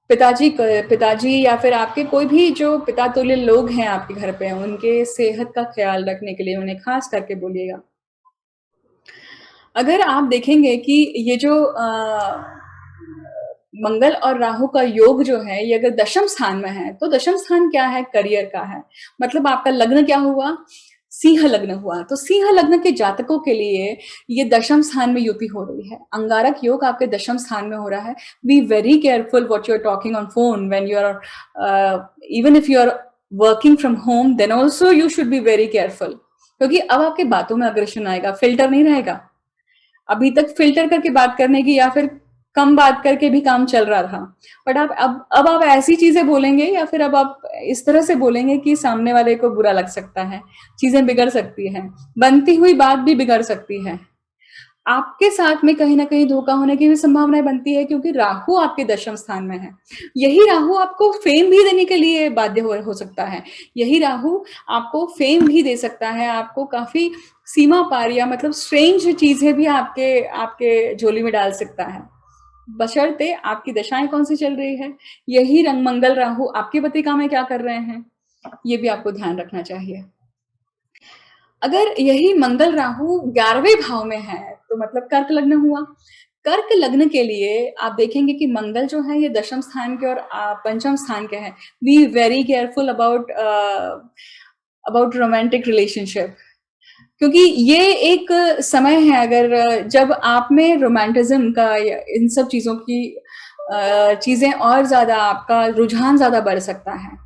पिताजी या फिर आपके कोई भी जो पिता तुल्य लोग हैं आपके घर पे, उनके सेहत का ख्याल रखने के लिए उन्हें खास करके बोलिएगा। अगर आप देखेंगे कि ये जो मंगल और राहु का योग जो है ये अगर दशम स्थान में है तो दशम स्थान क्या है, करियर का है। मतलब आपका लग्न क्या हुआ, सिंह लग्न हुआ, तो सिंह लग्न के जातकों के लिए ये दशम स्थान में युति हो रही है। अंगारक योग आपके दशम स्थान में हो रहा है। Be very careful what you are talking on phone when you are even if you are working from home, then also you should be very careful, क्योंकि अब आपके बातों में अग्रेशन आएगा, फिल्टर नहीं रहेगा। अभी तक फिल्टर करके बात करने की या फिर कम बात करके भी काम चल रहा था, बट आप अब आप ऐसी चीजें बोलेंगे या फिर अब आप इस तरह से बोलेंगे कि सामने वाले को बुरा लग सकता है, चीजें बिगड़ सकती हैं, बनती हुई बात भी बिगड़ सकती है। आपके साथ में कहीं ना कहीं धोखा होने की भी संभावनाएं बनती है, क्योंकि राहु आपके दशम स्थान में है। यही राहु आपको फेम भी देने के लिए बाध्य हो सकता है। यही राहु आपको फेम भी दे सकता है, आपको काफी सीमा पार या मतलब स्ट्रेंज चीजें भी आपके आपके झोली में डाल सकता है, बशर्ते आपकी दशाएं कौन सी चल रही है। यही रंग मंगल राहु आपकी पत्रिका में क्या कर रहे हैं, ये भी आपको ध्यान रखना चाहिए। अगर यही मंगल राहु 11वें भाव में है तो मतलब कर्क लग्न हुआ। कर्क लग्न के लिए आप देखेंगे कि मंगल जो है ये दशम स्थान के और पंचम स्थान के हैं। B very careful about romantic relationship, क्योंकि ये एक समय है अगर जब आप में रोमांटिज्म का इन सब चीजों की चीजें और ज्यादा आपका रुझान ज्यादा बढ़ सकता है।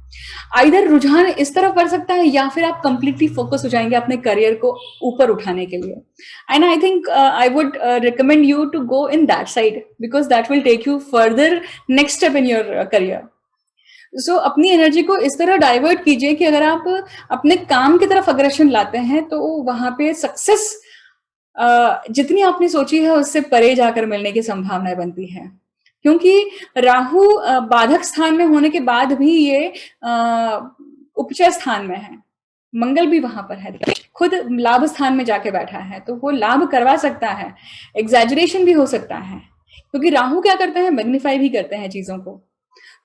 इधर रुझान इस तरफ बढ़ सकता है या फिर आप कंप्लीटली फोकस हो जाएंगे अपने करियर को ऊपर उठाने के लिए। And I think I would recommend you to go in that side because that will take you further next step in your career. So अपनी एनर्जी को इस तरह डाइवर्ट कीजिए कि अगर आप अपने काम की तरफ अग्रेशन लाते हैं तो वहां पे सक्सेस जितनी आपने सोची है उससे परे जाकर मिलने की संभावनाएं बनती है, क्योंकि राहु बाधक स्थान में होने के बाद भी ये उपचय स्थान में है। मंगल भी वहां पर है, खुद लाभ स्थान में जाके बैठा है, तो वो लाभ करवा सकता है, एग्जैजरेशन भी हो सकता है, क्योंकि राहु क्या करते हैं, मैग्नीफाई भी करते हैं चीजों को।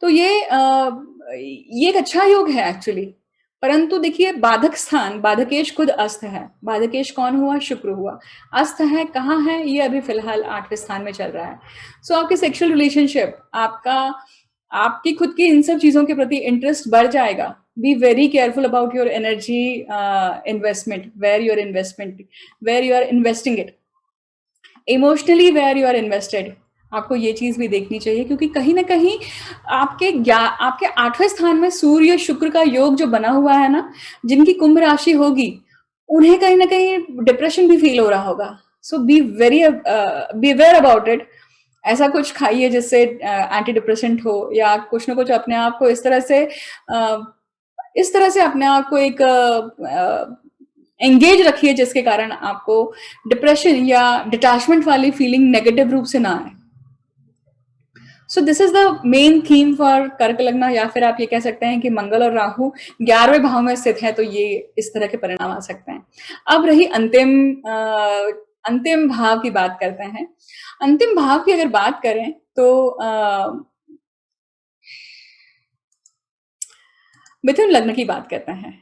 तो ये एक अच्छा योग है एक्चुअली। परंतु देखिए बाधक स्थान, बाधकेश खुद अस्त है। बाधकेश कौन हुआ, शुक्र हुआ। अस्त है कहाँ है, ये अभी फिलहाल 8वें स्थान में चल रहा है। सो आपके सेक्सुअल रिलेशनशिप, आपकी खुद की इन सब चीजों के प्रति इंटरेस्ट बढ़ जाएगा। Be very careful about your energy investment, where you are investing it, emotionally where you are invested. आपको ये चीज भी देखनी चाहिए, क्योंकि कहीं ना कहीं आपके 8वें स्थान में सूर्य शुक्र का योग जो बना हुआ है ना, जिनकी कुंभ राशि होगी उन्हें कहीं ना कहीं डिप्रेशन भी फील हो रहा होगा। सो बी अवेयर अबाउट इट। ऐसा कुछ खाइए जिससे एंटी डिप्रेसेंट हो, या कुछ ना कुछ अपने आप को इस तरह से अपने आप को एक एंगेज रखिए जिसके कारण आपको डिप्रेशन या डिटैचमेंट वाली फीलिंग नेगेटिव रूप से ना आए। So this is the main theme for कर्क लग्न, या फिर आप ये कह सकते हैं कि मंगल और राहु 11वें भाव में स्थित है तो ये इस तरह के परिणाम आ सकते हैं। अब रही अंतिम भाव की बात करते हैं। अंतिम भाव की अगर बात करें तो मिथुन लग्न की बात करते हैं।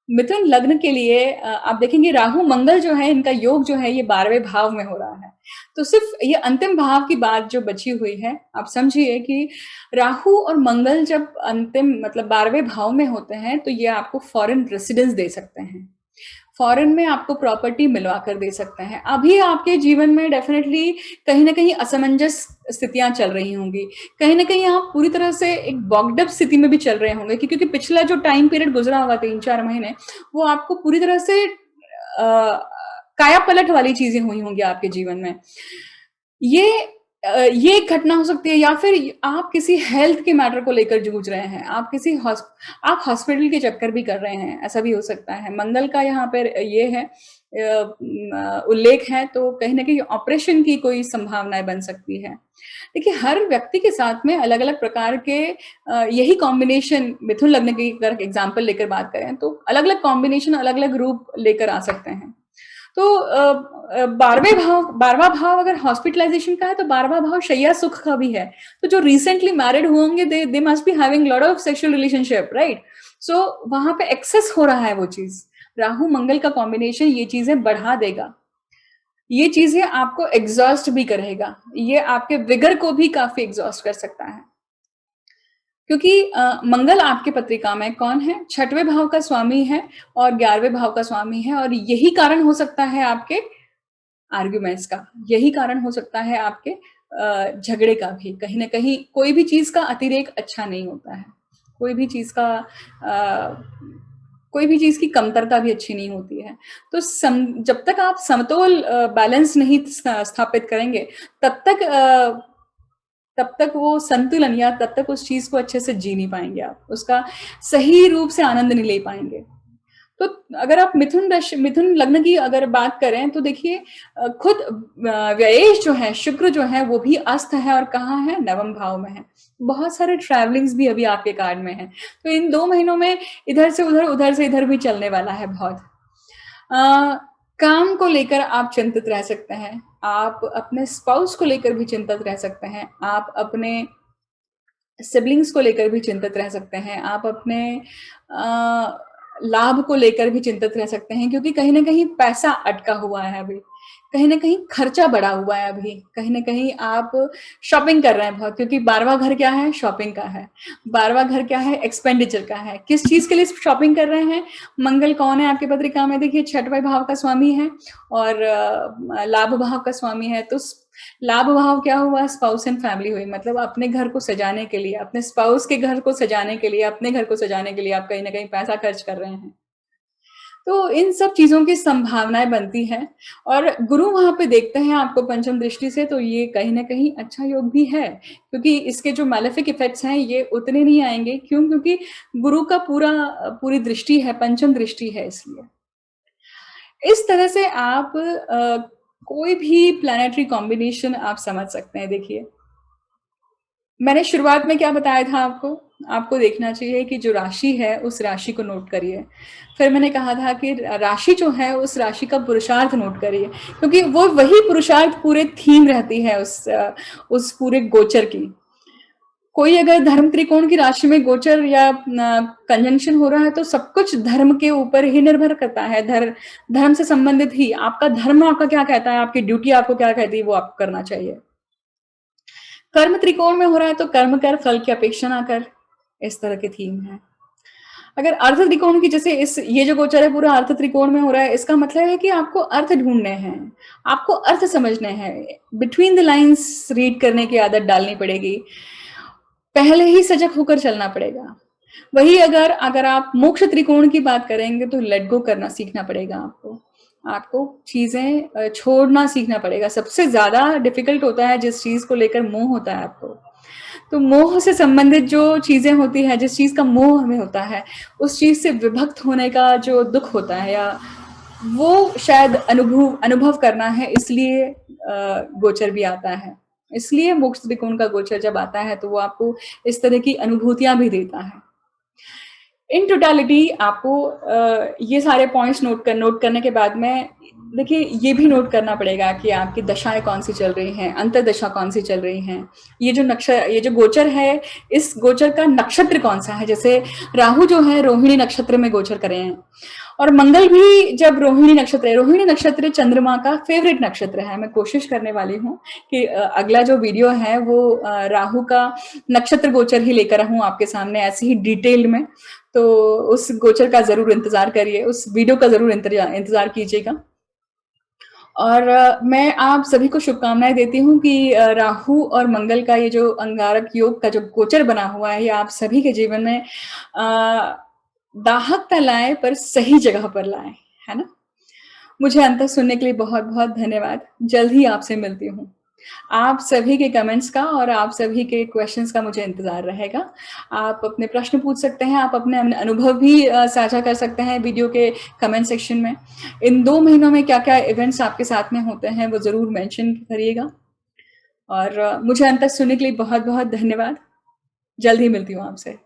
मिथुन लग्न के लिए आप देखेंगे राहु मंगल जो है, इनका योग जो है ये 12वें भाव में हो रहा है। तो सिर्फ ये अंतिम भाव की बात जो बची हुई है, आप समझिए कि राहु और मंगल जब अंतिम मतलब 12वें भाव में होते हैं तो ये आपको फॉरेन रेसिडेंस दे सकते हैं, फॉरेन में आपको प्रॉपर्टी मिलवा कर दे सकते हैं। अभी आपके जीवन में डेफिनेटली कहीं ना कहीं असमंजस स्थितियां चल रही होंगी, कहीं ना कहीं आप पूरी तरह से एक बॉक्डअप स्थिति में भी चल रहे होंगे, क्योंकि पिछला जो टाइम पीरियड गुजरा हुआ 3-4 महीने, वो आपको पूरी तरह से काया पलट वाली चीजें हुई होंगी आपके जीवन में। ये ये एक घटना हो सकती है, या फिर आप किसी हेल्थ के मैटर को लेकर जूझ रहे हैं, आप हॉस्पिटल के चक्कर भी कर रहे हैं, ऐसा भी हो सकता है। मंगल का यहाँ पर ये है उल्लेख है, तो कहीं ना कहीं ऑपरेशन की कोई संभावनाएं बन सकती है। देखिए, हर व्यक्ति के साथ में अलग अलग प्रकार के यही कॉम्बिनेशन, मिथुन लग्न की अगर एग्जाम्पल लेकर बात करें तो अलग अलग कॉम्बिनेशन अलग अलग रूप लेकर आ सकते हैं। तो 12वां भाव अगर हॉस्पिटलाइजेशन का है तो 12वां भाव शैया सुख का भी है। तो जो रिसेंटली मैरिड होंगे they must be having lot of sexual relationship, right? So वहां पे एक्सेस हो रहा है वो चीज। राहु मंगल का कॉम्बिनेशन ये चीजें बढ़ा देगा, ये चीजें आपको एग्जॉस्ट भी करेगा, ये आपके विगर को भी काफी एग्जॉस्ट कर सकता है। क्योंकि मंगल आपके पत्रिका में कौन है? 6वें भाव का स्वामी है और 11वें भाव का स्वामी है, और यही कारण हो सकता है आपके आर्ग्यूमेंट्स का, यही कारण हो सकता है आपके झगड़े का भी। कहीं ना कहीं कोई भी चीज का अतिरेक अच्छा नहीं होता है, कोई भी चीज का कोई भी चीज की कमतरता भी अच्छी नहीं होती है। तो जब तक आप समतोल बैलेंस नहीं स्थापित करेंगे तब तक वो संतुलन, या तब तक उस चीज को अच्छे से जी नहीं पाएंगे, आप उसका सही रूप से आनंद नहीं ले पाएंगे। तो अगर आप मिथुन लग्न की अगर बात करें तो देखिए, खुद व्ययेश जो है, शुक्र जो है, वो भी अस्त है, और कहाँ है? 9वें भाव में है। बहुत सारे ट्रैवलिंग्स भी अभी आपके कार्ड में है, तो इन 2 महीनों में इधर से उधर भी चलने वाला है बहुत। काम को लेकर आप चिंतित रह सकते हैं, आप अपने स्पाउस को लेकर भी चिंतित रह सकते हैं, आप अपने सिबलिंग्स को लेकर भी चिंतित रह सकते हैं, आप अपने लाभ को लेकर भी चिंतित रह सकते हैं, क्योंकि कहीं ना कहीं पैसा अटका हुआ है अभी, कहीं ना कहीं खर्चा बढ़ा हुआ है अभी, कहीं ना कहीं आप शॉपिंग कर रहे हैं बहुत, क्योंकि 12वां घर क्या है? शॉपिंग का है। 12वां घर क्या है? एक्सपेंडिचर का है। किस चीज के लिए शॉपिंग कर रहे हैं? मंगल कौन है आपकी पत्रिका में? देखिए, 6वें भाव का स्वामी है और लाभ भाव का स्वामी है। तो लाभ भाव क्या हुआ? स्पाउस एंड फैमिली हुई, मतलब अपने घर को सजाने के लिए, अपने स्पाउस के घर को सजाने के लिए, अपने घर को सजाने के लिए आप कहीं ना कहीं पैसा खर्च कर रहे हैं। तो इन सब चीजों की संभावनाएं बनती हैं, और गुरु वहां पे देखते हैं आपको पंचम दृष्टि से, तो ये कहीं ना कहीं अच्छा योग भी है, क्योंकि इसके जो मैलेफिक इफेक्ट्स हैं ये उतने नहीं आएंगे। क्यों? क्योंकि गुरु का पूरी दृष्टि है, पंचम दृष्टि है, इसलिए इस तरह से आप कोई भी प्लैनेटरी कॉम्बिनेशन आप समझ सकते हैं। देखिए, मैंने शुरुआत में क्या बताया था आपको देखना चाहिए कि जो राशि है उस राशि को नोट करिए। फिर मैंने कहा था कि राशि जो है उस राशि का पुरुषार्थ नोट करिए, क्योंकि वो वही पुरुषार्थ पूरे थीम रहती है उस पूरे गोचर की। कोई अगर धर्म त्रिकोण की राशि में गोचर या कंजंक्शन हो रहा है तो सब कुछ धर्म के ऊपर ही निर्भर करता है, धर्म से संबंधित ही। आपका धर्म आपका क्या कहता है, आपकी ड्यूटी आपको क्या कहती है, वो आपको करना चाहिए। कर्म त्रिकोण में हो रहा है तो कर्म कर, फल की अपेक्षा ना कर, इस तरह की थीम है। अगर अर्थ त्रिकोण की, जैसे ये जो गोचर है पूरा अर्थ त्रिकोण में हो रहा है, इसका मतलब है कि आपको अर्थ ढूंढने हैं, आपको अर्थ समझने हैं, बिटवीन द लाइंस रीड करने की आदत डालनी पड़ेगी, पहले ही सजग होकर चलना पड़ेगा। वही अगर आप मोक्ष त्रिकोण की बात करेंगे तो लेट गो करना सीखना पड़ेगा आपको चीजें छोड़ना सीखना पड़ेगा। सबसे ज्यादा डिफिकल्ट होता है जिस चीज को लेकर मोह होता है आपको, तो मोह से संबंधित जो चीजें होती है, जिस चीज का मोह हमें होता है, उस चीज से विभक्त होने का जो दुख होता है, या वो शायद अनुभव करना है, इसलिए गोचर भी आता है। इसलिए मोक्ष त्रिकोण का गोचर जब आता है तो वो आपको इस तरह की अनुभूतियाँ भी देता है। इन टोटलिटी आपको ये सारे पॉइंट्स नोट करने के बाद में देखिए ये भी नोट करना पड़ेगा कि आपकी दशाएँ कौन-सी चल रही हैं, अंतर्दशा कौन-सी चल रही हैं। ये जो गोचर है, इस गोचर का नक्षत्र कौन-सा है? जैसे राहु जो है रोहिणी नक्षत्र में गोचर कर रहे हैं और मंगल भी जब रोहिणी नक्षत्र है, रोहिणी नक्षत्र चंद्रमा का फेवरेट नक्षत्र है। मैं कोशिश करने वाली हूँ कि अगला जो वीडियो है वो राहु का नक्षत्र गोचर ही लेकर आऊँ आपके सामने ऐसे ही डिटेल में। तो उस गोचर का ज़रूर इंतज़ार करिए, उस वीडियो का ज़रूर इंतज़ार कीजिएगा। और मैं आप सभी को शुभकामनाएँ देती हूँ कि राहु और मंगल का ये जो अंगारक योग का जो गोचर बना हुआ है, ये आप सभी के जीवन में दाहकता लाए पर सही जगह पर लाए, है ना? मुझे अंत तक सुनने के लिए बहुत-बहुत धन्यवाद। जल्द ही आपसे मिलती हूँ। आप सभी के कमेंट्स का और आप सभी के क्वेश्चंस का मुझे इंतज़ार रहेगा। आप अपने प्रश्न पूछ सकते हैं, आप अपने अनुभव भी साझा कर सकते हैं वीडियो के कमेंट सेक्शन में। इन 2 महीनों में क्या-क्या इवेंट्स आपके साथ में होते हैं, वो ज़रूर मेंशन करिएगा। और मुझे अंत तक सुनने के लिए बहुत-बहुत धन्यवाद। जल्द ही मिलती हूँ आपसे।